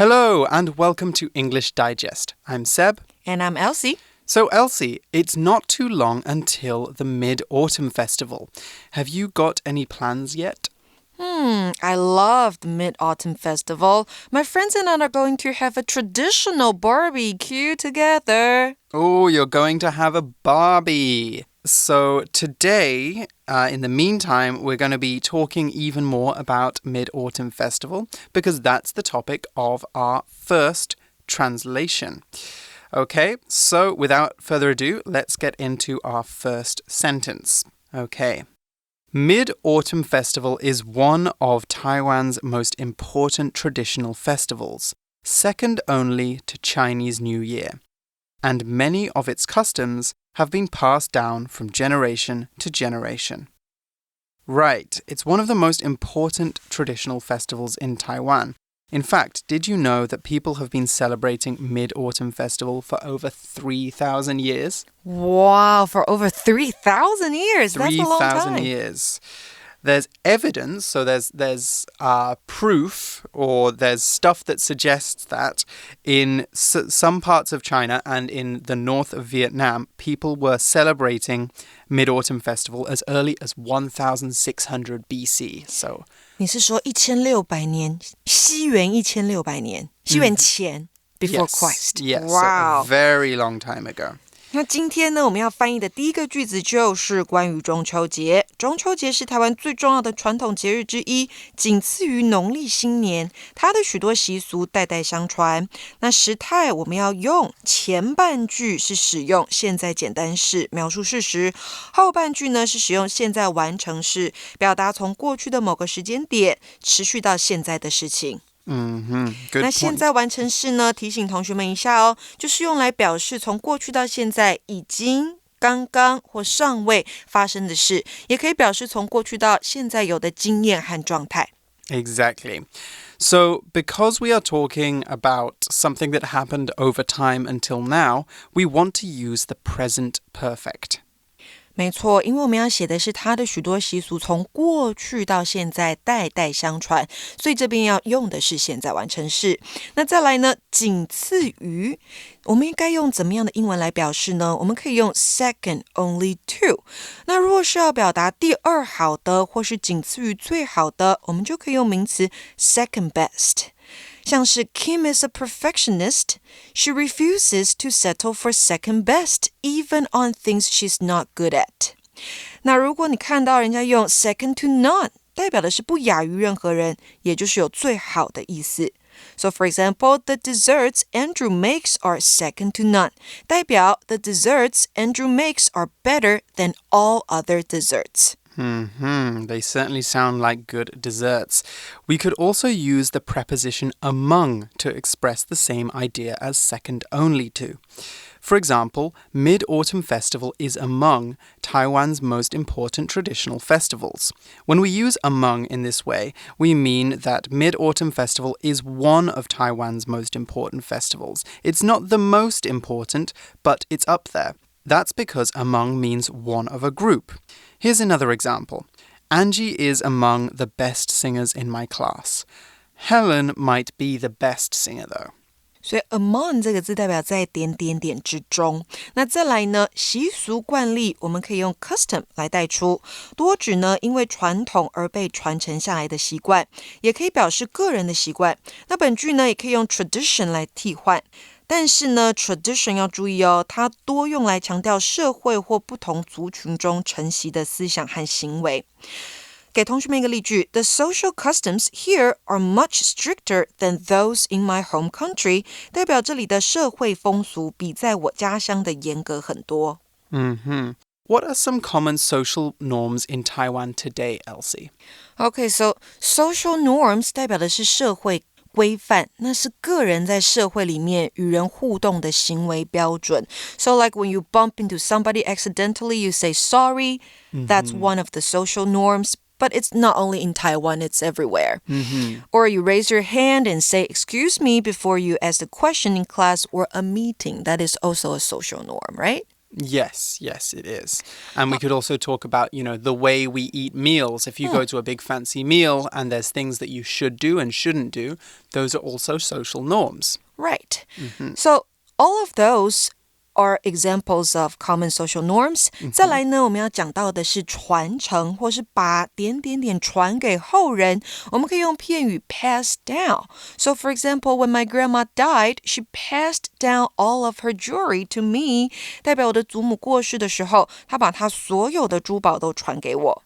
Hello and welcome to English Digest. I'm Seb. And I'm Elsie. So Elsie, it's not too long until the Mid-Autumn Festival. Have you got any plans yet? I love the Mid-Autumn Festival. My friends and I are going to have a traditional barbecue together. Oh, you're going to have a barbie. So today, in the meantime, we're going to be talking even more about Mid-Autumn Festival because that's the topic of our first translation. Okay, so without further ado, let's get into our first sentence. Okay. Mid-Autumn Festival is one of Taiwan's most important traditional festivals, second only to Chinese New Year, and many of its customs have been passed down from generation to generation. Right, it's one of the most important traditional festivals in Taiwan. In fact, did you know that people have been celebrating Mid-Autumn Festival for over 3,000 years? Wow, for over 3,000 years. That's a long time. 3,000 years. There's evidence, so there's proof or there's stuff that suggests that in some parts of China and in the north of Vietnam, people were celebrating Mid-Autumn Festival as early as 1600 BC. So, 你是说1600年，西元1600年，西元前 before Christ. Yes, Wow. so a very long time ago. 那今天呢，我们要翻译的第一个句子就是关于中秋节。中秋节是台湾最重要的传统节日之一，仅次于农历新年。它的许多习俗代代相传。那时态我们要用前半句是使用现在简单式描述事实，后半句呢是使用现在完成式，表达从过去的某个时间点持续到现在的事情。Good 那现在完成式呢，提醒同学们一下哦，就是用来表示从过去到现在已经、刚刚或尚未发生的事，也可以表示从过去到现在有的经验和状态。Exactly. So, because we are talking about something that happened over time until now, we want to use the present perfect. 没错，因为我们要写的是它的许多习俗从过去到现在代代相传，所以这边要用的是现在完成式。那再来呢，仅次于，我们应该用怎么样的英文来表示呢？我们可以用 second only to。那如果是要表达第二好的或是仅次于最好的，我们就可以用名词 second best。像是 Kim is a perfectionist. She refuses to settle for second best, even on things she's not good at. 那如果你看到人家用 second to none, 代表的是不亚于任何人，也就是有最好的意思。So for example, the desserts Andrew makes are second to none. 代表 the desserts Andrew makes are better than all other desserts. They certainly sound like good desserts. We could also use the preposition among to express the same idea as second only to. For example, Mid-Autumn Festival is among Taiwan's most important traditional festivals. When we use among in this way, we mean that Mid-Autumn Festival is one of Taiwan's most important festivals. It's not the most important, but it's up there. That's because among means one of a group. Here's another example. Angie is among the best singers in my class. Helen might be the best singer, though. 所以 among 这个字代表在点点点之中。那再来呢，习俗惯例我们可以用 custom 来带出，多指呢因为传统而被传承下来的习惯，也可以表示个人的习惯。那本句呢也可以用 tradition 来替换。但是呢 tradition 要注意哦，它多用来强调社会或不同族群中承袭的思想和行为。给同学们一个例句 The social customs here are much stricter than those in my home country. 代表这里的社会风俗比在我家乡的严格很多。What are some common social norms in Taiwan today, Elsie? Okay, so social norms 代表的是社会规范，那是个人在社会里面与人互动的行为标准。So like when you bump into somebody accidentally, you say sorry. That's one of the social norms. But it's not only in Taiwan, it's everywhere. Or you raise your hand and say, excuse me, before you ask a question in class or a meeting. That is also a social norm, right? Yes, it is. And we could also talk about, the way we eat meals. If you go to a big fancy meal and there's things that you should do and shouldn't do, those are also social norms. Right. So all of those are examples of common social norms. 再来呢，我们要讲到的是传承，或是把点点点传给后人。我们可以用片语 pass down. So for example, when my grandma died, she passed down all of her jewelry to me. 代表我的祖母过世的时候，她把她所有的珠宝都传给我。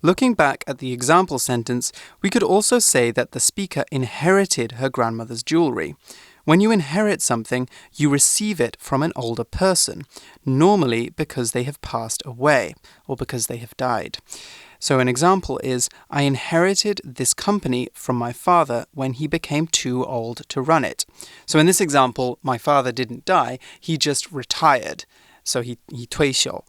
Looking back at the example sentence, we could also say that the speaker inherited her grandmother's jewelry. When you inherit something, you receive it from an older person, normally because they have passed away or because they have died. So an example is, I inherited this company from my father when he became too old to run it. So in this example, my father didn't die, he just retired. So he 退休.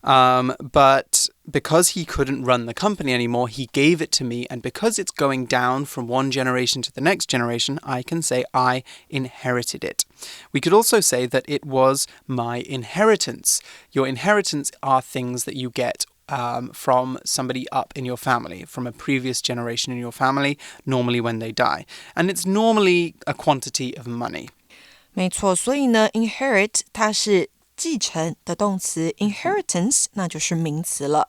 But because he couldn't run the company anymore, he gave it to me. And because it's going down from one generation to the next generation, I can say I inherited it. We could also say that it was my inheritance. Your inheritance are things that you get from somebody up in your family, from a previous generation in your family, normally when they die. And it's normally a quantity of money. 没错，所以呢 inherit 它是继承的动词 inheritance 那就是名词了。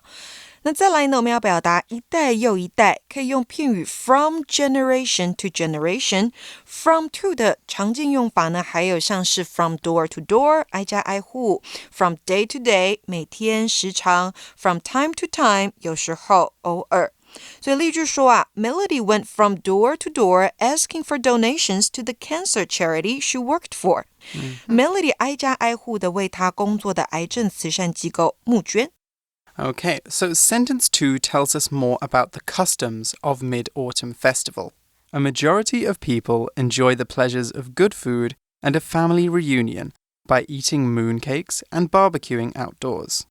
那再来呢，我们要表达一代又一代，可以用片语 from generation to generation。from to 的常见用法呢，还有像是 from door to door 挨家挨户， from day to day 每天时常， from time to time 有时候偶尔。所以例句说啊 Melody went from door to door asking for donations to the cancer charity she worked for. Melody 挨家挨户的为她工作的癌症慈善机构募捐。Okay, so sentence 2 tells us more about the customs of Mid-Autumn Festival. A majority of people enjoy the pleasures of good food and a family reunion by eating mooncakes and barbecuing outdoors.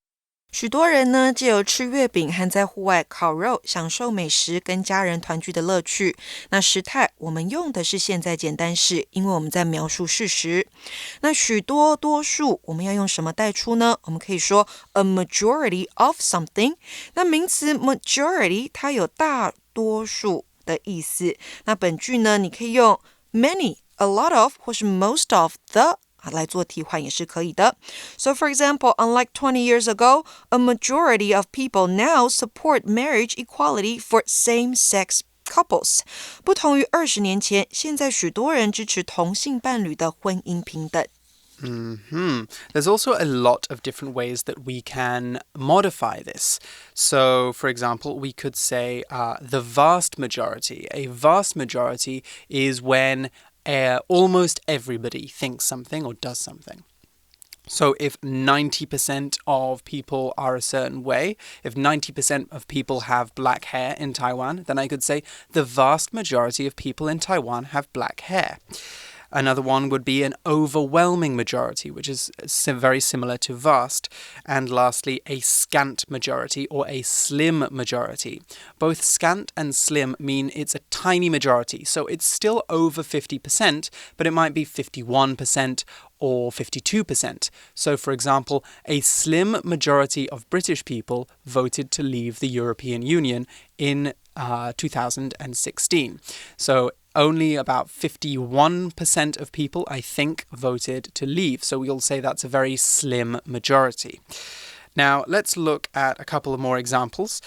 许多人呢，藉由吃月饼和在户外烤肉，享受美食跟家人团聚的乐趣。那时态我们用的是现在简单式，因为我们在描述事实。那许多多数我们要用什么带出呢？我们可以说 a majority of something。那名词 majority 它有大多数的意思。那本句呢，你可以用 many、a lot of 或是 most of the来做替换也是可以的。So for example, unlike 20 years ago, a majority of people now support marriage equality for same-sex couples. 不同于20年前，现在许多人支持同性伴侣的婚姻平等。There's also a lot of different ways that we can modify this. So, for example, we could say the vast majority. A vast majority is when almost everybody thinks something or does something. So if 90% of people are a certain way, if 90% of people have black hair in Taiwan, then I could say the vast majority of people in Taiwan have black hair. Another one would be an overwhelming majority, which is very similar to vast. And lastly, a scant majority or a slim majority. Both scant and slim mean it's a tiny majority. So it's still over 50%, but it might be 51% or 52%. So, for example, a slim majority of British people voted to leave the European Union in 2016. So only about 51% of people, I think, voted to leave. So we'll say that's a very slim majority. Now, let's look at a couple of more examples.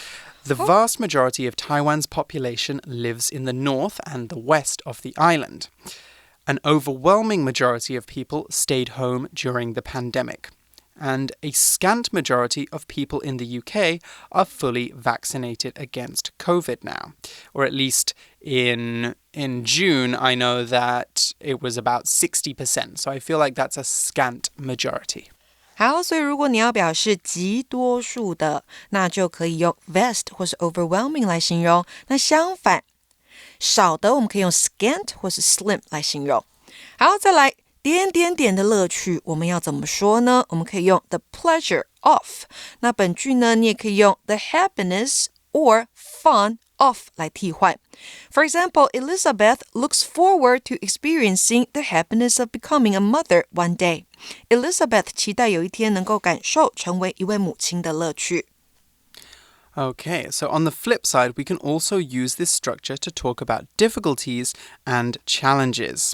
The vast majority of Taiwan's population lives in the north and the west of the island. An overwhelming majority of people stayed home during the pandemic. And a scant majority of people in the UK are fully vaccinated against COVID now. Or at least in June, I know that it was about 60%. So I feel like that's a scant majority. 好，所以如果你要表示极多数的，那就可以用 vast 或是 overwhelming 来形容。那相反，少的我们可以用 scant 或是 slim 来形容。好，再来。点点点的乐趣我们要怎么说呢？我们可以用 the pleasure of。那本句呢，你也可以用 the happiness or fun of 来替换。For example, Elizabeth looks forward to experiencing the happiness of becoming a mother one day. Elizabeth 期待有一天能够感受成为一位母亲的乐趣。Okay, so on the flip side, we can also use this structure to talk about difficulties and challenges.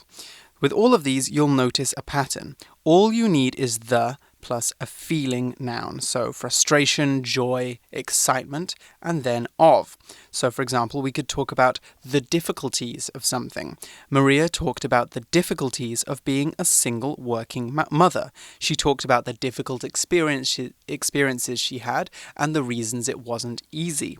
With all of these, you'll notice a pattern. All you need is the plus a feeling noun. So frustration, joy, excitement, and then of. So for example, we could talk about the difficulties of something. Maria talked about the difficulties of being a single working mother. She talked about the difficult experiences she had and the reasons it wasn't easy.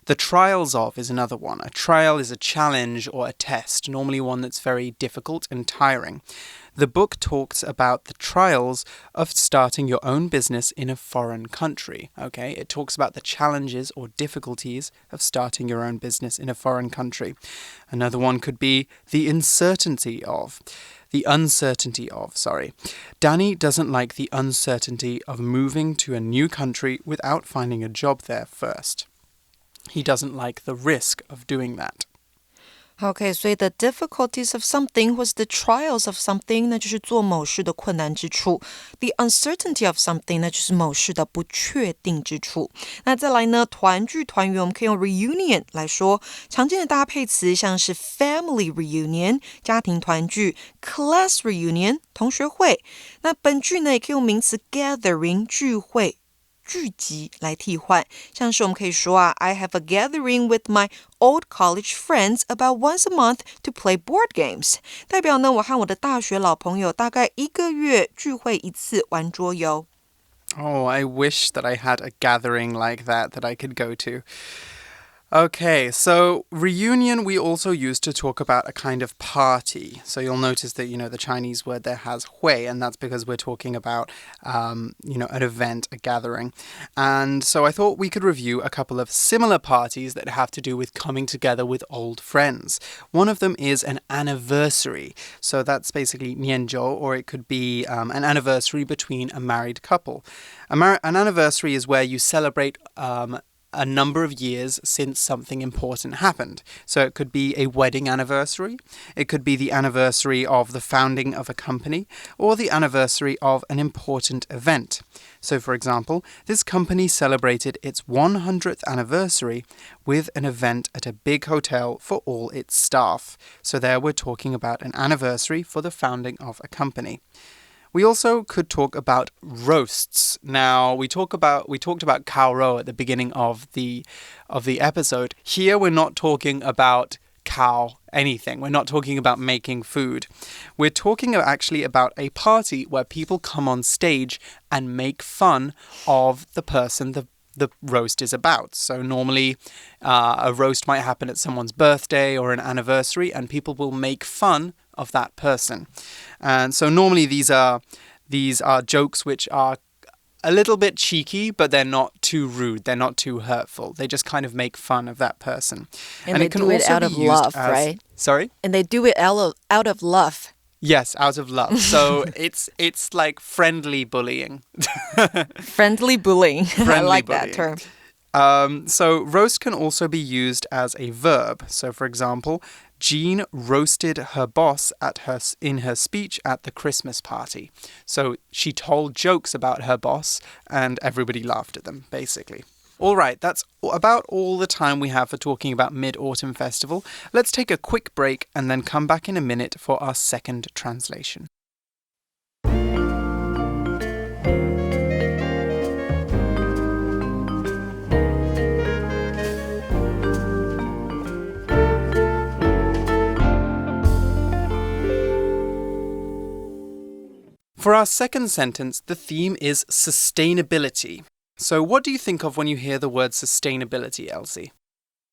The trials of is another one. A trial is a challenge or a test, normally one that's very difficult and tiring. The book talks about the trials of starting your own business in a foreign country. Okay, it talks about the challenges or difficulties of starting your own business in a foreign country. Another one could be the uncertainty of. Danny doesn't like the uncertainty of moving to a new country without finding a job there first. He doesn't like the risk of doing that. OK, 所以 the difficulties of something 或是 the trials of something 那就是做某事的困难之处 The uncertainty of something 那就是某事的不确定之处那再来呢团聚团圆我们可以用 reunion 来说常见的搭配词像是 family reunion 家庭团聚 class reunion 同学会那本句呢也可以用名词 gathering 聚会聚集来替换像是我们可以说I have a gathering with my old college friends about once a month to play board games 代表呢我和我的大学老朋友大概1个月聚会一次玩桌游 Oh, I wish that I had a gathering like that I could go to. Okay, so reunion we also use to talk about a kind of party. So you'll notice that, the Chinese word there has hui, and that's because we're talking about, an event, a gathering. And so I thought we could review a couple of similar parties that have to do with coming together with old friends. One of them is an anniversary. So that's basically 年酒, or it could be an anniversary between a married couple. An anniversary is where you celebrate a number of years since something important happened. So it could be a wedding anniversary, it could be the anniversary of the founding of a company, or the anniversary of an important event. So for example, this company celebrated its 100th anniversary with an event at a big hotel for all its staff. So there we're talking about an anniversary for the founding of a company. We also could talk about roasts. Now, we talked about Kao Rou at the beginning of the episode. Here, we're not talking about Kao anything. We're not talking about making food. We're talking actually about a party where people come on stage and make fun of the person the roast is about. So normally a roast might happen at someone's birthday or an anniversary, and people will make fun of that person. And so normally these are jokes which are a little bit cheeky, but they're not too rude. They're not too hurtful. They just kind of make fun of that person. And they do it out of love, right? Sorry? And they do it out of love. Yes, out of love. So it's like friendly bullying. Friendly bullying. I like that term. So roast can also be used as a verb. So for example, Jean roasted her boss in her speech at the Christmas party. So she told jokes about her boss and everybody laughed at them, basically. All right, that's about all the time we have for talking about Mid-Autumn Festival. Let's take a quick break and then come back in a minute for our second translation. For our second sentence, the theme is sustainability. So what do you think of when you hear the word sustainability, Elsie?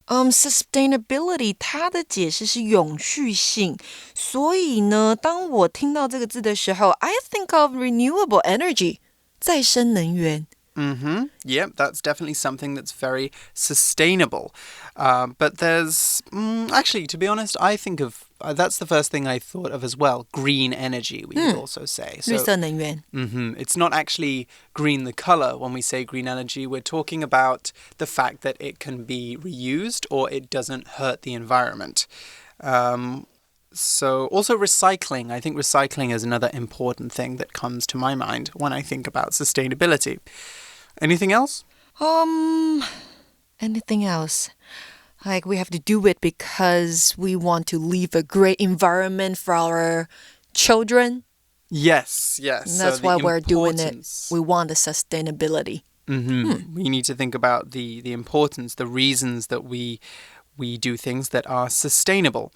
Sustainability 它的解释是永续性所以呢当我听到这个字的时候 I think of renewable energy 再生能源 Yep, that's definitely something that's very sustainable. But there's actually, to be honest, I think of that's the first thing I thought of as well. Green energy, we could also say. 绿色能源 It's not actually green the color when we say green energy. We're talking about the fact that it can be reused or it doesn't hurt the environment. So also recycling. I think recycling is another important thing that comes to my mind when I think about sustainability. Anything else? Anything else? Like we have to do it because we want to leave a great environment for our children. Yes. And that's why we're doing it. We want the sustainability. We need to think about the importance, the reasons that we do things that are sustainable.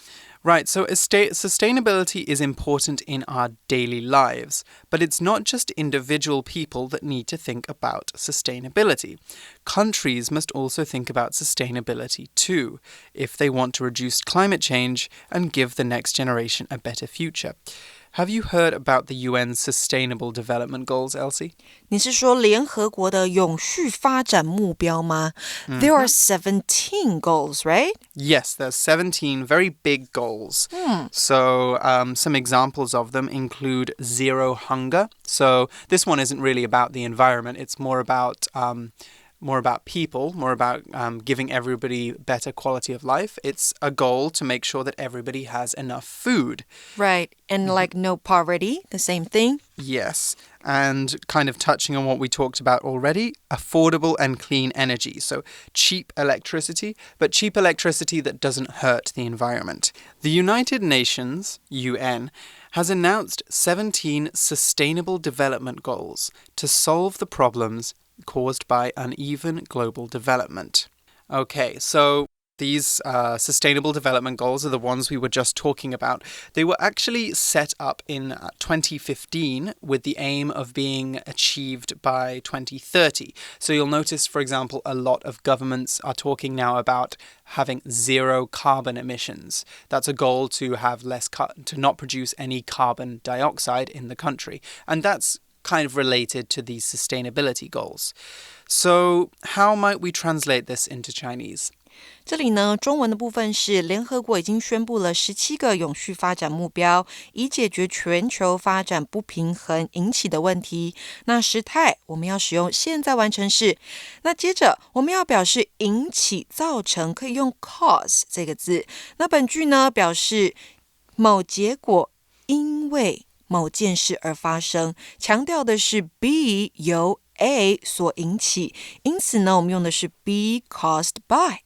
Right, so sustainability is important in our daily lives, but it's not just individual people that need to think about sustainability. Countries must also think about sustainability too, if they want to reduce climate change and give the next generation a better future. Have you heard about the UN's Sustainable Development Goals, Elsie? 你是说联合国的永续发展目标吗？ There are 17 goals, right? Yes, there's 17 very big goals. So some examples of them include zero hunger. So this one isn't really about the environment. It's more about people, more about giving everybody better quality of life. It's a goal to make sure that everybody has enough food. Right, and like no poverty, the same thing. Yes, and kind of touching on what we talked about already, affordable and clean energy. So cheap electricity, but cheap electricity that doesn't hurt the environment. The United Nations, UN, has announced 17 Sustainable Development Goals to solve the problems caused by uneven global development. Okay, so these Sustainable Development Goals are the ones we were just talking about. They were actually set up in 2015 with the aim of being achieved by 2030. So you'll notice, for example, a lot of governments are talking now about having zero carbon emissions. That's a goal to have to not produce any carbon dioxide in the country. And that's kind of related to these sustainability goals. So how might we translate this into Chinese? 这里呢，中文的部分是联合国已经宣布了17个永续发展目标，以解决全球发展不平衡引起的问题。那时态我们要使用现在完成式。那接着我们要表示引起、造成，可以用 cause 这个字。那本句呢，表示某结果因为某件事而发生，强调的是 be 由 A 所引起，因此呢，我们用的是 be caused by。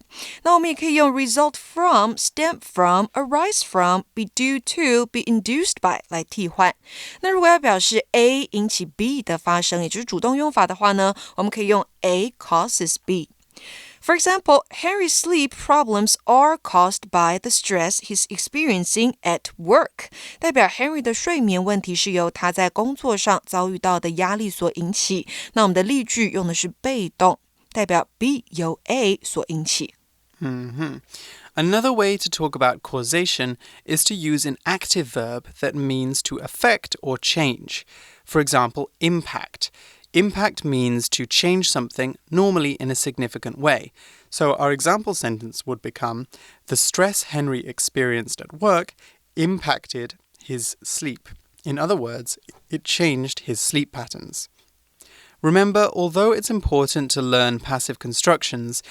那我们也可以用 result from, stem from, arise from, be due to, be induced by 来替换。那如果要表示 A 引起 B 的发生，也就是主动用法的话呢，我们可以用 A causes B。For example, Harry's sleep problems are caused by the stress he's experiencing at work. 代表 Harry 的睡眠问题是由他在工作上遭遇到的压力所引起。那我们的例句用的是被动，代表 B 由 A 所引起。Another way to talk about causation is to use an active verb that means to affect or change. For example, impact. Impact means to change something, normally in a significant way. So our example sentence would become, the stress Henry experienced at work impacted his sleep. In other words, it changed his sleep patterns. Remember, although it's important to learn passive constructions,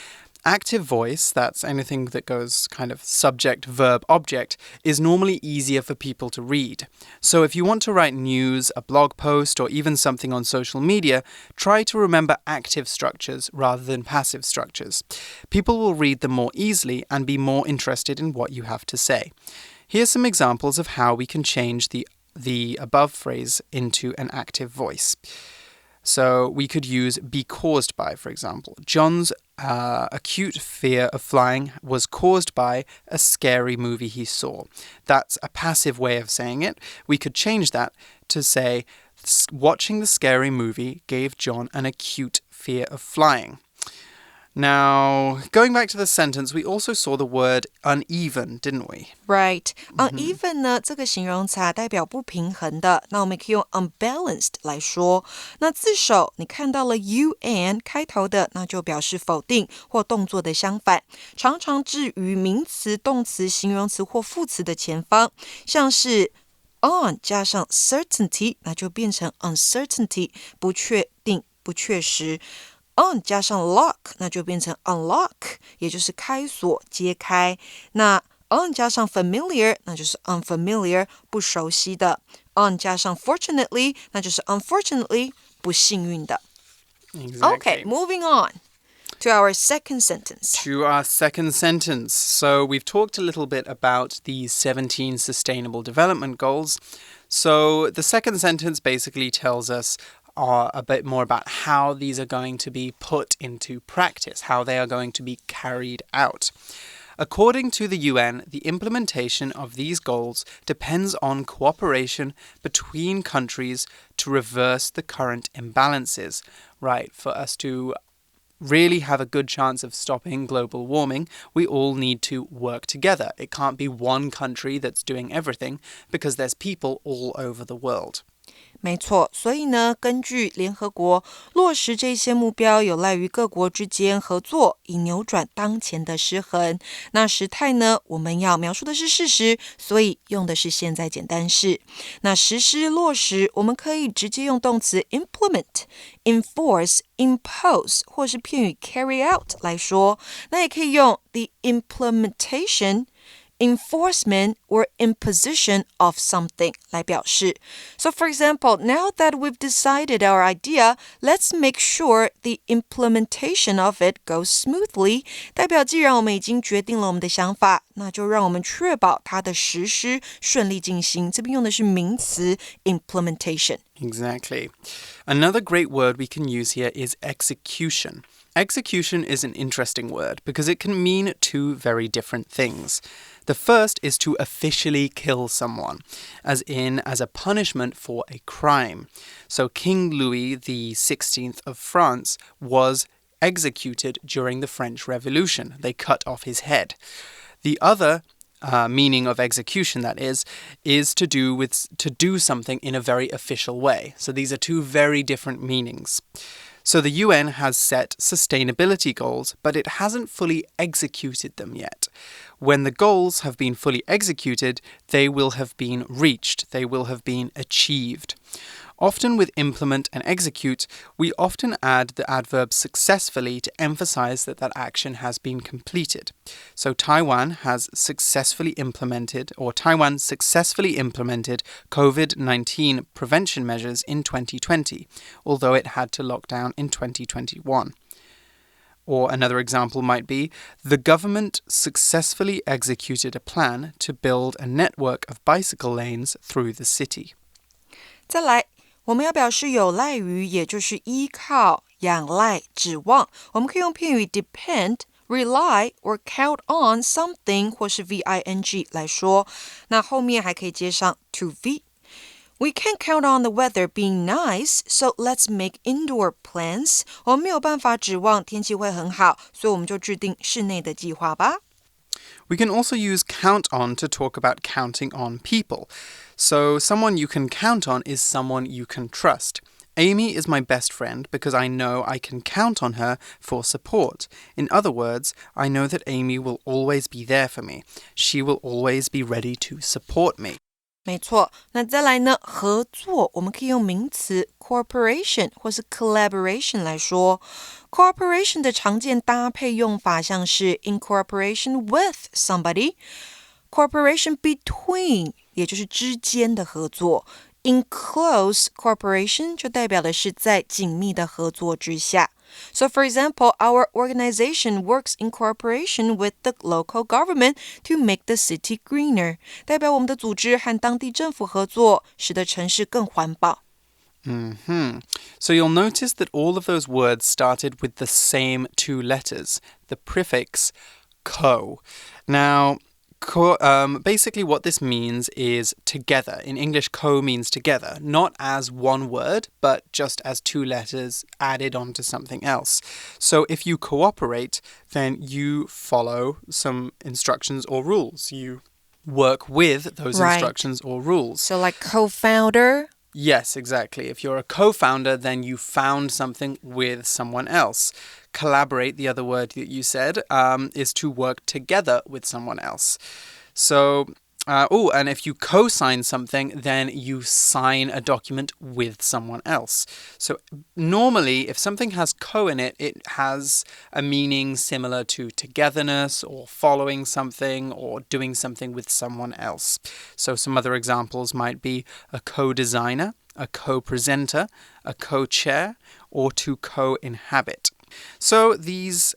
active voice, that's anything that goes kind of subject, verb, object, is normally easier for people to read. So if you want to write news, a blog post, or even something on social media, try to remember active structures rather than passive structures. People will read them more easily and be more interested in what you have to say. Here's some examples of how we can change the above phrase into an active voice. So we could use be caused by, for example. John's acute fear of flying was caused by a scary movie he saw. That's a passive way of saying it. We could change that to say, watching the scary movie gave John an acute fear of flying. Now, going back to the sentence, we also saw the word uneven, didn't we? Right. Uneven 呢，这个形容词代表不平衡的，那我们可以用 unbalanced 来说。那字首你看到了 un 开头的，那就表示否定或动作的相反，常常置于名词、动词、形容词或副词的前方，像是on 加上 certainty， 那就变成 uncertainty， 不确定、不确实。on 加上 lock， 那就变成 unlock， 也就是开锁、揭开。那 on 加上 familiar， 那就是 unfamiliar， 不熟悉的。on 加上 fortunately， 那就是 unfortunately， 不幸运的。Exactly. Okay, moving on to our second sentence. To our second sentence. So we've talked a little bit about the 17 Sustainable Development Goals. So the second sentence basically tells us a bit more about how these are going to be put into practice, how they are going to be carried out. According to the UN, the implementation of these goals depends on cooperation between countries to reverse the current imbalances. Right, for us to really have a good chance of stopping global warming, we all need to work together. It can't be one country that's doing everything because there's people all over the world. 没错，所以呢，根据联合国落实这些目标，有赖于各国之间合作，以扭转当前的失衡。那时态呢，我们要描述的是事实，所以用的是现在简单式。那实施落实，我们可以直接用动词 implement、enforce、impose， 或是片语 carry out 来说。那也可以用 the implementation、enforcement or imposition of something 来表示。So for example, now that we've decided our idea, let's make sure the implementation of it goes smoothly. 代表既然我们已经决定了我们的想法，那就让我们确保它的实施顺利进行。这边用的是名词 implementation. Exactly. Another great word we can use here is execution. Execution is an interesting word because it can mean two very different things. The first is to officially kill someone, as a punishment for a crime. So King Louis XVI of France was executed during the French Revolution. They cut off his head. The other meaning of execution, that is to do something in a very official way. So these are two very different meanings. So the UN has set sustainability goals, but it hasn't fully executed them yet. When the goals have been fully executed, they will have been reached, they will have been achieved. Often with implement and execute, we often add the adverb successfully to emphasize that action has been completed. So Taiwan successfully implemented COVID-19 prevention measures in 2020, although it had to lock down in 2021. Or another example might be, the government successfully executed a plan to build a network of bicycle lanes through the city. 再来，我们要表示有赖于，也就是依靠、仰赖、指望，我们可以用片语 depend、rely or count on something 或是 VING 来说。那后面还可以接上 to be。We can't count on the weather being nice, so let's make indoor plans. 我们没有办法指望天气会很好，所以我们就制定室内的计划吧。We can also use count on to talk about counting on people. So someone you can count on is someone you can trust. Amy is my best friend because I know I can count on her for support. In other words, I know that Amy will always be there for me. She will always be ready to support me. 没错，那再来呢？合作，我们可以用名词 cooperation 或是 collaboration 来说。Cooperation 的常见搭配用法像是 in cooperation with somebody、cooperation between 也就是之间的合作。In close cooperation 就代表的是在紧密的合作之下。So for example, our organization works in cooperation with the local government to make the city greener. 代表我们的组织和当地政府合作，使得城市更环保。So you'll notice that all of those words started with the same two letters, the prefix co. Now, Basically, what this means is together. In English, co means together, not as one word, but just as two letters added onto something else. So if you cooperate, then you follow some instructions or rules. You work with those instructions or rules. So like co-founder? Yes, exactly. If you're a co-founder, then you found something with someone else. Collaborate, the other word that you said, is to work together with someone else. So, and if you co-sign something, then you sign a document with someone else. So normally, if something has co in it, it has a meaning similar to togetherness or following something or doing something with someone else. So some other examples might be a co-designer, a co-presenter, a co-chair, or to co-inhabit. So these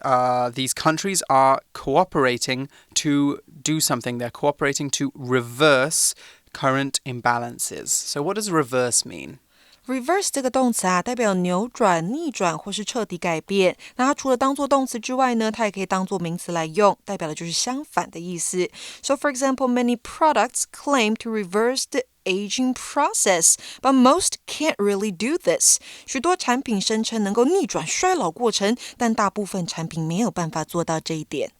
countries are cooperating to do something. They're cooperating to reverse current imbalances. So what does reverse mean? Reverse 这个动词啊，代表扭转、逆转或是彻底改变。那它除了当做动词之外呢，它也可以当做名词来用，代表的就是相反的意思。So for example, many products claim to reverse the aging process, but most can't really do this. 许多产品声称能够逆转衰老过程，但大部分产品没有办法做到这一点。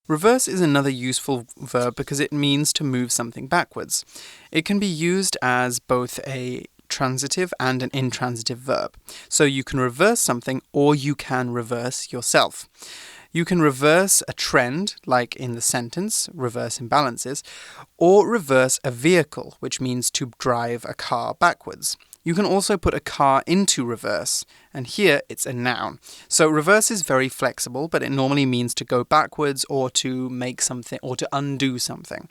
Reverse is another useful verb because it means to move something backwards. It can be used as both a transitive and an intransitive verb. So you can reverse something or you can reverse yourself. You can reverse a trend, like in the sentence, reverse imbalances, or reverse a vehicle, which means to drive a car backwards. You can also put a car into reverse, and here it's a noun. So reverse is very flexible, but it normally means to go backwards or to make something or to undo something.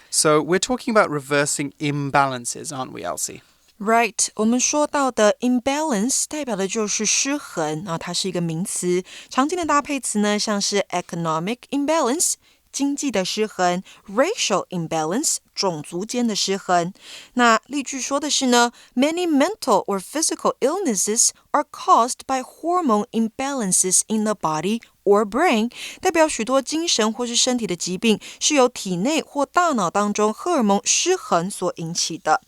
So we're talking about reversing imbalances, aren't we, Elsie? Right, 我们说到的 imbalance 代表的就是失衡，它是一个名词。常见的搭配词呢，像是 economic imbalance 经济的失衡 ，racial imbalance 种族间的失衡。那例句说的是呢 ，many mental or physical illnesses are caused by hormone imbalances in the body or brain， 代表许多精神或是身体的疾病是由体内或大脑当中荷尔蒙失衡所引起的。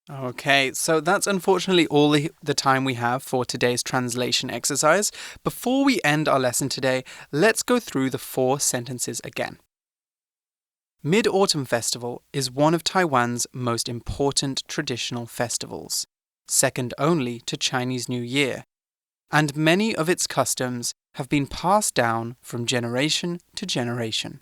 Okay, so that's unfortunately all the time we have for today's translation exercise. Before we end our lesson today, let's go through the 4 sentences again. Mid-Autumn Festival is one of Taiwan's most important traditional festivals, second only to Chinese New Year, and many of its customs have been passed down from generation to generation.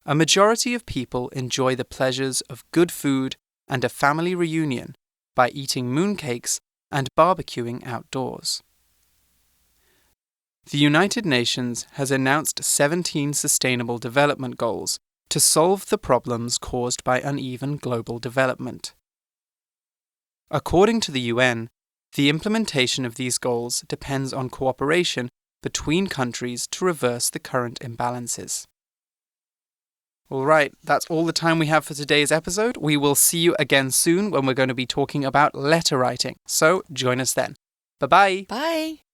A majority of people enjoy the pleasures of good food and a family reunion by eating mooncakes and barbecuing outdoors. The United Nations has announced 17 Sustainable Development Goals to solve the problems caused by uneven global development. According to the UN, the implementation of these goals depends on cooperation between countries to reverse the current imbalances. All right, that's all the time we have for today's episode. We will see you again soon when we're going to be talking about letter writing. So join us then. Bye-bye. Bye.